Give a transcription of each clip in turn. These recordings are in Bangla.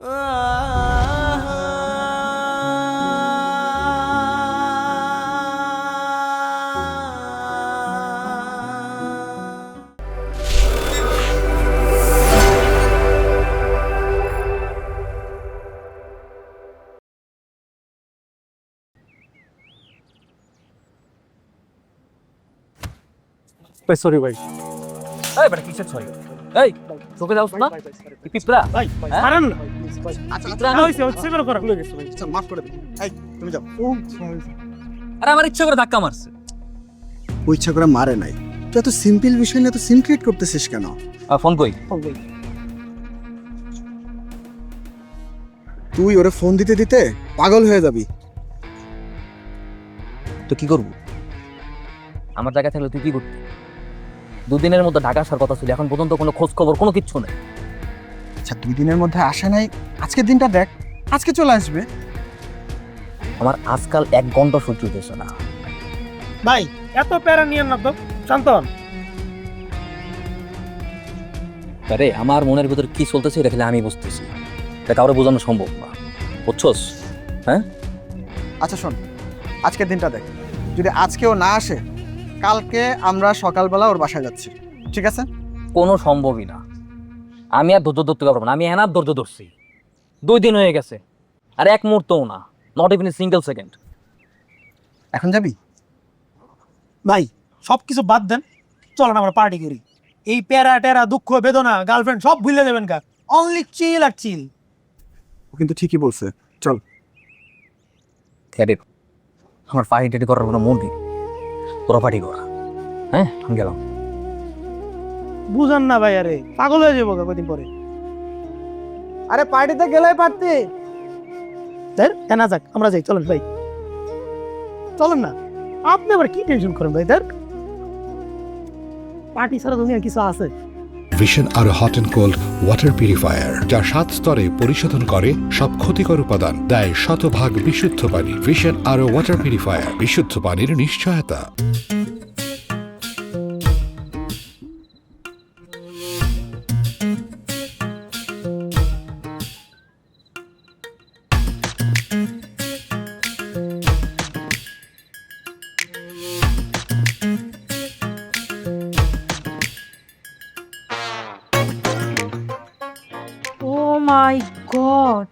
ভাই সরি ভাই। এই বেটা কিসের ছয়? এই তোকে যাওস না? কি পিপড়া? ভাই হ্যাঁ? ছাড়েন না। আচ্ছা পিঁপড়া না? হইছে হচ্ছে বের করা ভুলে গেছি ভাই। আচ্ছা মাফ করে দিন। এই তুমি যাও। আরে আমার ইচ্ছা করে ধাক্কা মারছে। ও ইচ্ছা করে মারে নাই। তুই এত সিম্পল বিষয় নিয়ে তো সিন ক্রিয়েট করতেছিস কেন? ফোন কই? তুই ওরে ফোন দিতে দিতে পাগল হয়ে যাবি। তো কি করব? আমার জায়গা থাকলে তুই কি করতি? দুদিনের মধ্যে ঢাকা আসার কথা ছিল, এখন পর্যন্ত কোনো খোঁজ খবর কোনো কিচ্ছু নেই। আচ্ছা 2 দিনের মধ্যে আসে নাই, আজকের দিনটা দেখ, আজকে চলে আসবে। আমার আজকাল 1 ঘন্টা সহ্য হতেছে না। ভাই এত প্যারা নিয়েন না তো, শান্ত হন। আরে আমার মনের ভিতর কি চলতেছে এটা খেলে আমি বুঝতেছি, এটা কাউরে বোঝানো সম্ভব না, বুঝছস? হ্যাঁ আচ্ছা শোন, আজকের দিনটা দেখ, যদি আজকেও না আসে কালকে আমরা সকালবেলা ওর বাসায় যাচ্ছি, ঠিক আছে? কোনো সম্ভবই না। আমি আর ধৈর্য ধরতে পারবো না, আমি এনার ধৈর্য ধরছি। 2 দিন হয়ে গেছে, আর 1 মুহূর্তও না, নট ইভেন সিঙ্গেল সেকেন্ড। এখন যাবি? ভাই সব কিছু বাদ দেন, চলেন আমরা পার্টি করি। এই প্যারা ট্যারা দুঃখ বেদনা গার্লফ্রেন্ড সব ভুলে যাবেন কা, অনলি চিল আর চিল। ও কিন্তু ঠিকই বলছে, চল। আমার পার্টি টাটি করার কোনো মন নেই, তোরা পার্টি করা। হ্যাঁ আমি গেলাম। বুঝান না ভাই, আরে পাগল হয়ে যাবো কদিন পরে। আরে পার্টিতে গেলেই পারতি। না যাক, আমরা যাই, চলেন ভাই, চলেন না। আপনি আবার কি টেনশন করেন ভাই? দেখ পার্টি ছাড়া দুনিয়া কিছু আছে? ভিশন আরো hot and cold water purifier, যা 7 স্তরে পরিশোধন করে সব ক্ষতিকর উপাদান, দেয় শতভাগ বিশুদ্ধ পানি। ভিশন আরো ওয়াটার পিউরিফায়ার, বিশুদ্ধ পানির নিশ্চয়তা। Oh my God!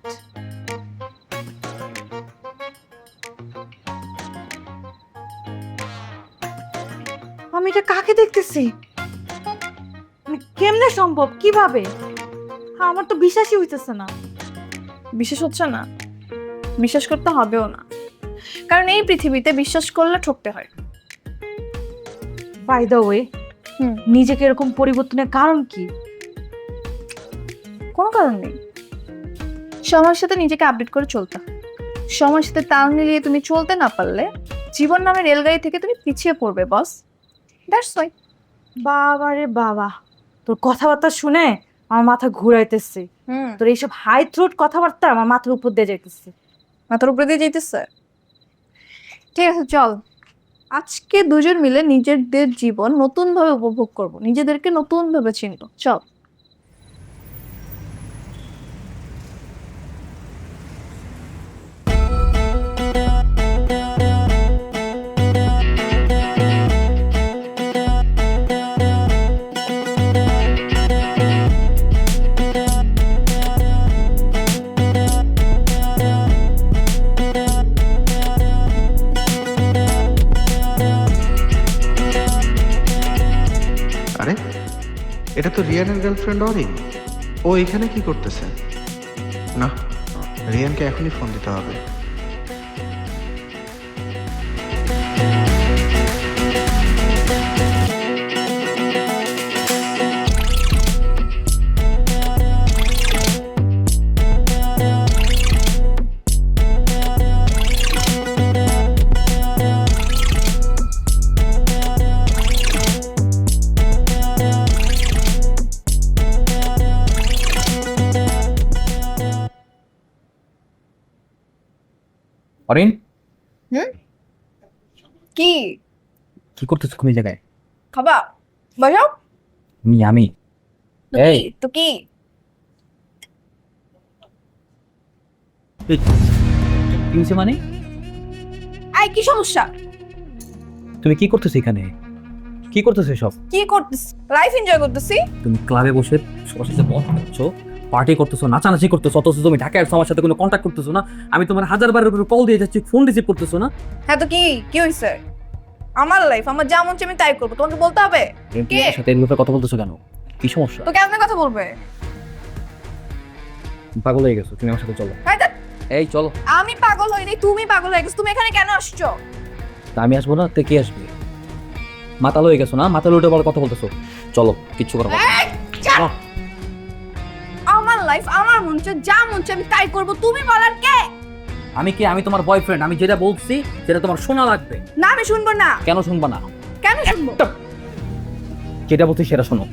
আমি এটা কাকে দেখতেছি? মানে কেমনে সম্ভব? কিভাবে? আমার তো বিশ্বাসই হইতেছে না। বিশ্বাস হচ্ছে না, বিশ্বাস করতে হবেও না, কারণ এই পৃথিবীতে বিশ্বাস করলে ঠকতে হয়। বাই দ্য ওয়ে, নিজেকে এরকম পরিবর্তনের কারণ কি? কোনো কারণ নেই, সময়ের সাথে নিজেকে আপডেট করে চলতে হয়। সময়ের সাথে তাল মিলিয়ে তুমি চলতে না পারলে জীবন নামের রেলগাড়ি থেকে তুমি পিছিয়ে পড়বে বস। That's why. বাবা রে বাবা, তোর কথাবার্তা শুনে আমার মাথা ঘুরাইতেছে। তোর এইসব হাই থ্রোট কথাবার্তা আমার মাথার উপর দিয়ে যাইতেছে। মাথার উপরে দিয়ে যাইতেছে? ঠিক আছে চল, আজকে দুজন মিলে নিজেদের জীবন নতুন ভাবে উপভোগ করব, নিজেদেরকে নতুন ভাবে চিনবো। চল। আরে এটা তো রিয়ানের গার্লফ্রেন্ড অরিন। ও এখানে কি করতেছে? না, রিয়ানকে এখনই ফোন দিতে হবে। অরিন, কি কি করতেছো তুমি জায়গায়? খাবা? বসাও। আমি তো এই কি? তো কি? এই, কি হয়েছে মানে? আই কি সমস্যা? তুমি কি করতেছো এখানে? কি করতেছো সব? কি করতেছি? লাইফ এনজয় করতেছি। তুমি ক্লাবে বসে সবার সাথে মদ খাচ্ছো, পার্টি করতেছো, নাচানাচি করতেছো, অথচ তুমি ঢাকায় আসছো, আমার সাথে কোনো কন্ট্যাক্ট করতেছো না। আমি তোমার হাজারবারের উপরে কল দিয়ে যাচ্ছি, ফোন রিসিভ করতেছো না। হ্যাঁ তো কি হয়েছে? আমার লাইফ, আমার যা মন চায় আমি তাই করবো, তোমাকে বলতে হবে? তুমি আমার সাথে এই ব্যাপারে কথা বলতেছো কেন? কি সমস্যা? তো কেমন কথা বলবে? পাগল হয়ে গেছো, তুমি আমার সাথে চলো। এই ধ্যাৎ, এই চলো। আমি পাগল হইনি, তুমি পাগল হয়ে গেছো। তুমি এখানে কেন আসছো? তা আমি আসবো না, তে কে আসবে? মাতাল হয়ে গেছো না? মাতাল উঠে বড় কথা বলতেছো। চলো, কিচ্ছু করো না। এই, চল। আমার লাইফ, আমার মন চায়, যা মন চায় আমি তাই করবো, তুমি বলার কে? আমি কি? আমি তোমার বয়ফ্রেন্ড। আমি যেটা বলছি সেটা তোমার শোনা লাগবে। না আমি শুনবো না। কেন শুনবা না? কেন শুনবো? যেটা বলছি সেটা শোনো।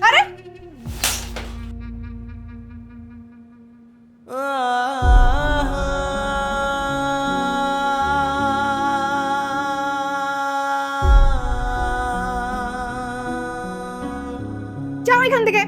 আরে যাও এখান থেকে।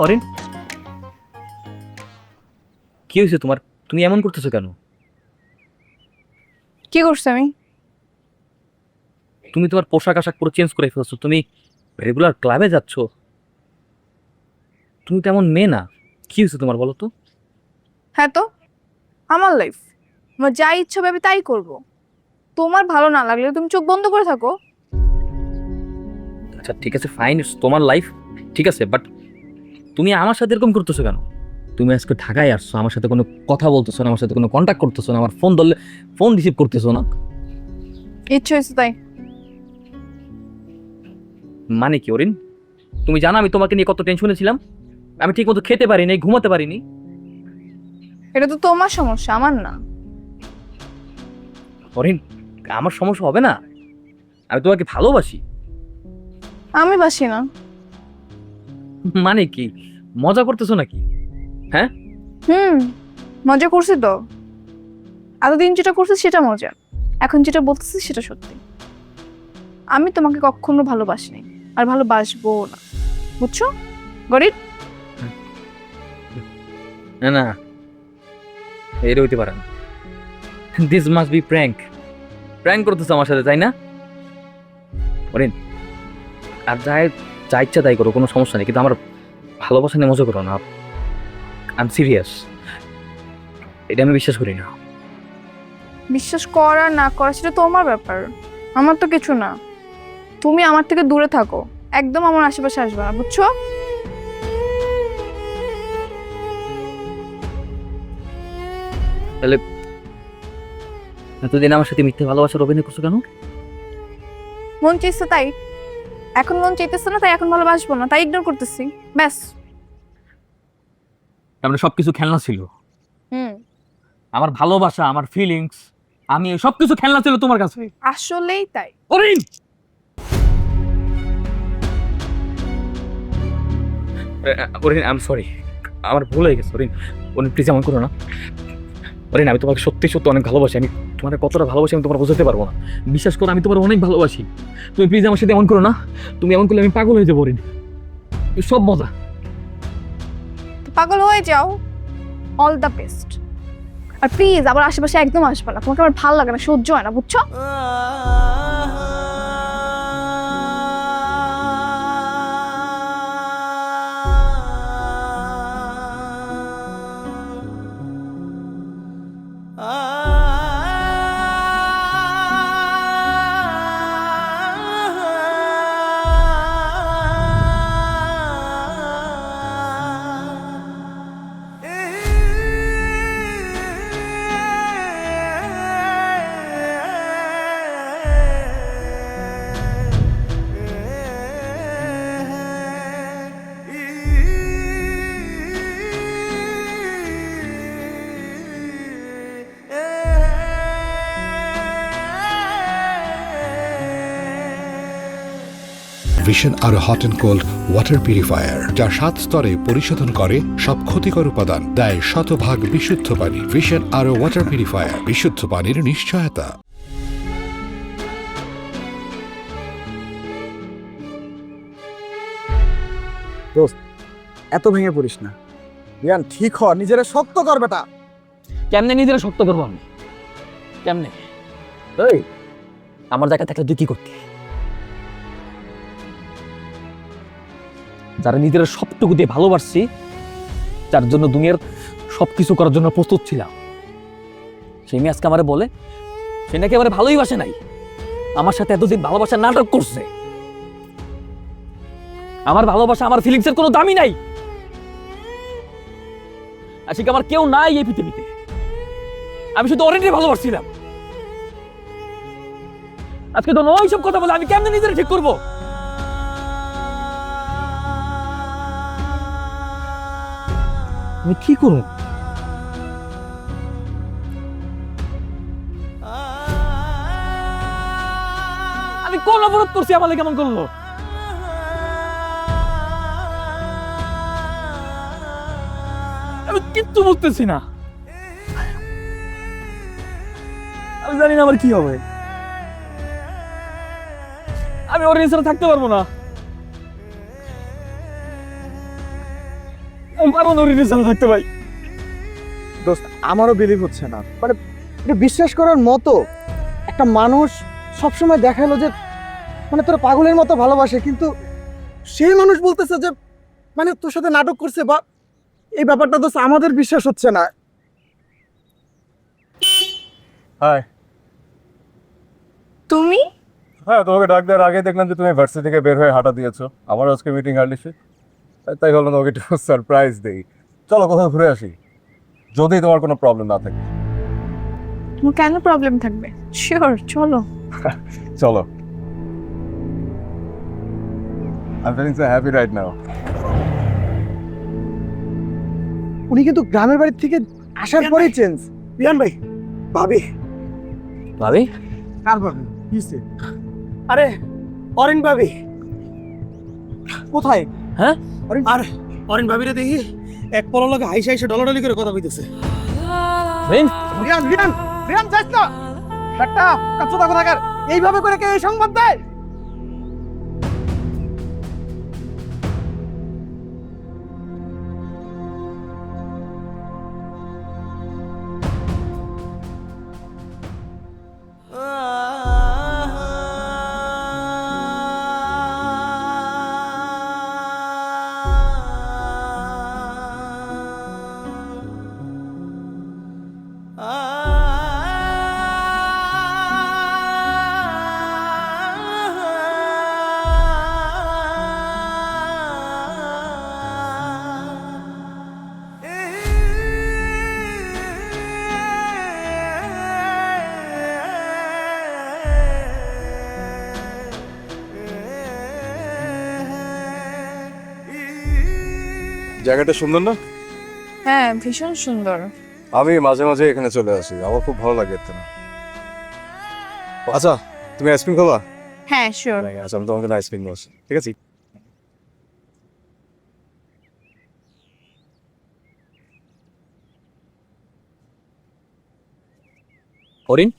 অরিন, কি হয়েছে তোমার? তুমি এমন করতেছো কেন? কি করছো আমি? তুমি তোমার পোশাক আশাক পুরো চেঞ্জ করে ফেলছো। তুমি রেগুলার ক্লাবে যাচ্ছ। তুমি তেমন মেয়ে না। কি হয়েছে তোমার বলো তো? হ্যাঁ তো আমার লাইফ, আমার যা ইচ্ছা হবে আমি তাই করবো। তোমার ভালো না লাগলে তুমি চোখ বন্ধ করে থাকো। আচ্ছা ঠিক আছে, ফাইন, তোমার লাইফ, ঠিক আছে, বাট তুমি আমার সাথে এরকম করতেছো কেন? তুমি আজকে ঢাকায় আসছো, আমার সাথে কোনো কথা বলতেছো না, আমার সাথে কোনো কন্ট্যাক্ট করতেছো না, আমার ফোন ধরলে ফোন রিসিভ করতেছো না। ইচ্ছে হয়েছে তাই। মানে কি অরিন? তুমি জানো আমি তোমাকে নিয়ে কত টেনশনে ছিলাম। আমি ঠিক মতো খেতে পারিনি, ঘুমাতে পারিনি। এটা তো তোমার সমস্যা, আমার না। অরিন, আমার সমস্যা হবে না? আমি তোমাকে ভালোবাসি। আমি বাসি না। মানে কি, মজা করতেছো নাকি? হ্যাঁ, মজা করছি তো, এতদিন যেটা করছিস সেটা মজা, এখন যেটা বলতেছিস সেটা সত্যি। আমি তোমাকে কখনো ভালোবাসিনি আর ভালোবাসবো না, বুঝছো? গরিব না না, এটা হইতে পারে না। This must be prank. Prank করতেছো আমার সাথে, তাই না? অরিন, আর যা ইচ্ছা তাই করো, কোনো সমস্যা নেই, কিন্তু আমার ভালোবাসা নিয়ে মজা করো না। আই এম সিরিয়াস, এটা আমি বিশ্বাস করি না। বিশ্বাস করা না করা সেটা তোমার ব্যাপার, আমার তো কিছু না। তুমি আমার থেকে দূরে থাকো, একদম আমার আশেপাশে আসবে না, বুঝছো? তাহলে এতদিন আমার সাথে মিথ্যে ভালোবাসার অভিনয় করছো কেন? মন চাইছে তাই, এখন মন চাইতেছে না তাই এখন ভালোবাসবো না, তাই ইগনোর করতেছি, ব্যাস। আমরা সবকিছু খেলনা ছিল, আমার ভালোবাসা, আমার ফিলিংস, আমি সবকিছু খেলনা ছিল তোমার কাছে। আসলেই তাই। Arin, Arin I am sorry, আমার ভুল হয়ে গেছে। অরিন, অরিন প্লিজ এমন করো না। অরিন, আমি তোমাকে সত্যি সত্যি অনেক ভালোবাসি। আমি তোমার কতটা ভালোবাসি আমি তোমার বোঝাতে পারবো না। বিশ্বাস করো, আমি তোমার অনেক ভালোবাসি। তুমি প্লিজ আমার সাথে এমন করো না। তুমি এমন করলে আমি পাগল হয়ে যাবো। অরিন, সব মজা। পাগল হয়ে যাও, অল দ্য বেস্ট। আর প্লিজ আবার আশেপাশে একদম আসবে না, তোমাকে আমার ভালো লাগে না, সহ্য হয় না, বুঝছো? ভিশন আরো hot and cold water purifier, যা 7 স্তরে পরিশোধন করে সব ক্ষতিকর উপাদান, দেয় শতভাগ বিশুদ্ধ পানি। ভিশন আরো ওয়াটার পিউরিফায়ার, বিশুদ্ধ পানির নিশ্চয়তা। দোস্ত, এত ভেঙে পড়িস না। রিয়ান ঠিক হ, নিজেরা শক্ত কর বেটা। কেমনে নিজেরা শক্ত করবো আমি? কেমনে? এই আমার জায়গা থাকলে তুই কি করতি? যারা নিজেরা সবটুকু দিয়ে ভালোবাসছি, যার জন্য দুনিয়ার সবকিছু করার জন্য প্রস্তুত ছিলাম, সেই মেয়ে আজকে আমারে বলে সে নাকি আমারে ভালোই বাসে নাই, আমার সাথে এতদিন ভালোবাসার নাটক করছে। আমার ভালোবাসা, আমার ফিলিংসের কোনো দামই নাই। আজকে আমার কেউ নাই এই পৃথিবীতে, আমি শুধু অরিনকে ভালোবাসছিলাম। আজকে তো নয় সব কথা বলে আমি কেমনে নিজেরা ঠিক করবো? আমি কি করব? আমি কোন অপরাধ করছি আমাকে কেমন করলো? আমি কিচ্ছু বুঝতেছি না। আমি জানি না আমার কি হবে। আমি ওর ছাড়া থাকতে পারবো না। আমি পারবো না ওর ছাড়া থাকতে ভাই। দোস্ত, আমারও বিলিভ হচ্ছে না, মানে এটা বিশ্বাস করার মতো। একটা মানুষ সবসময় দেখালো যে মানে তোরা পাগলের মতো ভালোবাসে, কিন্তু সেই মানুষ বলতেছে যে মানে তোর সাথে নাটক করছে, বা এই ব্যাপারটা দোস্ত আমাদের বিশ্বাস হচ্ছে না। হাই। তুমি? হ্যাঁ, তোমাকে ডাক দেওয়ার আগে দেখলাম যে তুমি ভার্সিটি থেকে বের হয়ে হাঁটা দিয়েছো। আমার আজকে মিটিং হারলিছে, তাই হলো না ওকে একটু সারপ্রাইজ দেই। চলো কোথাও ঘুরে আসি, যদি তোমার কোনো প্রবলেম না থাকে। তোমার কেন প্রবলেম থাকবে? শিওর, চলো। চলো। I'm feeling so happy right now. উনি কিন্তু গ্রামের বাড়ি থেকে আসার পরেই চেঞ্জ। রিয়ান ভাই, ভাবি। ভাবি? কার ভাবি? কিসে? আরে অরিন ভাবি কোথায়? হ্যাঁ? আর অরিন ভাবিরে দেখি এক পলকে হাইসা হাইসা ডলাডলি করে কথা কইতেছে। রিয়ান, রিয়ান রিয়ান রিয়ান যাস না একটা কাচ্চুদা কোথাকার এইভাবে করে কে এই সংবাদ দেয়? জায়গাটা সুন্দর না? হ্যাঁ, ভীষণ সুন্দর। আমি মাঝে মাঝে এখানে চলে আসি, আমার খুব ভালো লাগে এতে না। আচ্ছা, তুমি আইসক্রিম খাবা? হ্যাঁ, শিওর। আচ্ছা, আমি তোমাকে আইসক্রিম নিয়ে আসি, ঠিক আছে? অরিন,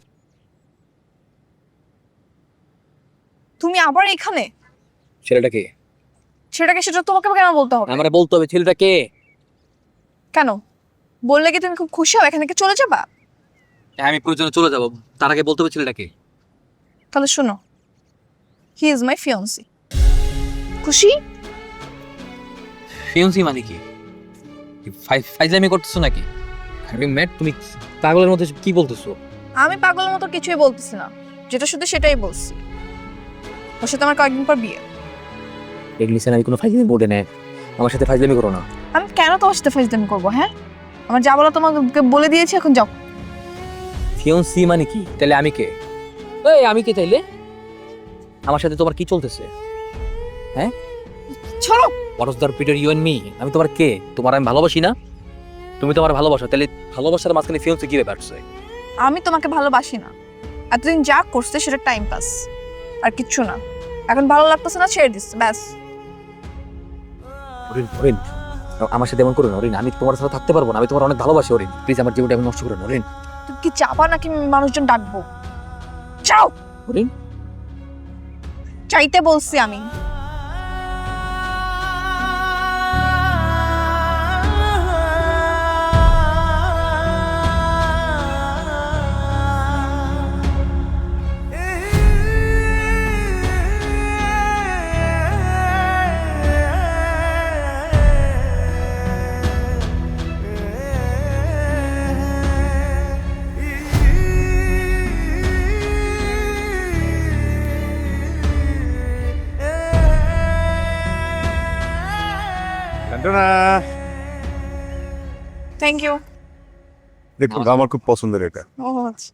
তুমি আবার এখানে? ছেলেটা কে? সেটা তোমাকে কেন বলতে হবে? আমারে বলতে হবে ছেলেটা কে। কেন? বললে কি তুমি খুব খুশি হবে এখান থেকে চলে যাবা? আমি প্রয়োজনে চলে যাব, তার আগে বলতে হবে ছেলেটা কে। তাহলে শোনো, হি ইজ মাই ফিয়ান্সি। খুশি? ফিয়ন্সি মানে কি? ফাইজলামি করতেছো নাকি? আমি ম্যাট, তুমি পাগলের মতো কি বলতেছো? আমি পাগলের মতো কিছুই বলতেছি না, যেটা শুধু সেটাই বলছি। ওর সাথে আমার কয়েকদিন পর বিয়ে। এগলিসেন আমি কোনো ফাইজলামি বলে নেয়, আমার সাথে ফাইজলামি করো না। আমি কেন তোমার সাথে ফাইজলামি করবো? হ্যাঁ, আমার যা বলা তোমাকে বলে দিয়েছি, এখন যাও। ফিয়ন্সি মানে কি? তাহলে আমি কে? এই আমি কে তাইলে? আমার সাথে তোমার কি চলতেছে? হ্যাঁ, ছাড়ো। What is the Peter you and me? আমি তোমার কে? তোমার আমি ভালোবাসি না? তুমি তোমার ভালোবাসো, তাহলে ভালোবাসার মাঝখানে ফিয়ন্সি কি ব্যাপার আছে? আমি তোমাকে ভালোবাসি না। এতদিন যা করছে সেটা টাইম পাস, আর কিচ্ছু না। এখন ভালো লাগতেছে না, ছেড়ে দিচ্ছে, ব্যাস। অরিন, অরিন, আমার সাথে এমন করো না অরিন, আমি তোমার সাথে থাকতে পারবো না। আমি তোমার অনেক ভালোবাসি অরিন, প্লিজ আমার জীবনটা এমন নষ্ট করো না অরিন। তুমি কি চাপা নাকি মানুষজন ডাকবো? যাও। অরিন, চাইতে বলছি আমি। Thank you. দেখুন, আমার খুব পছন্দের এটা। ও আচ্ছা।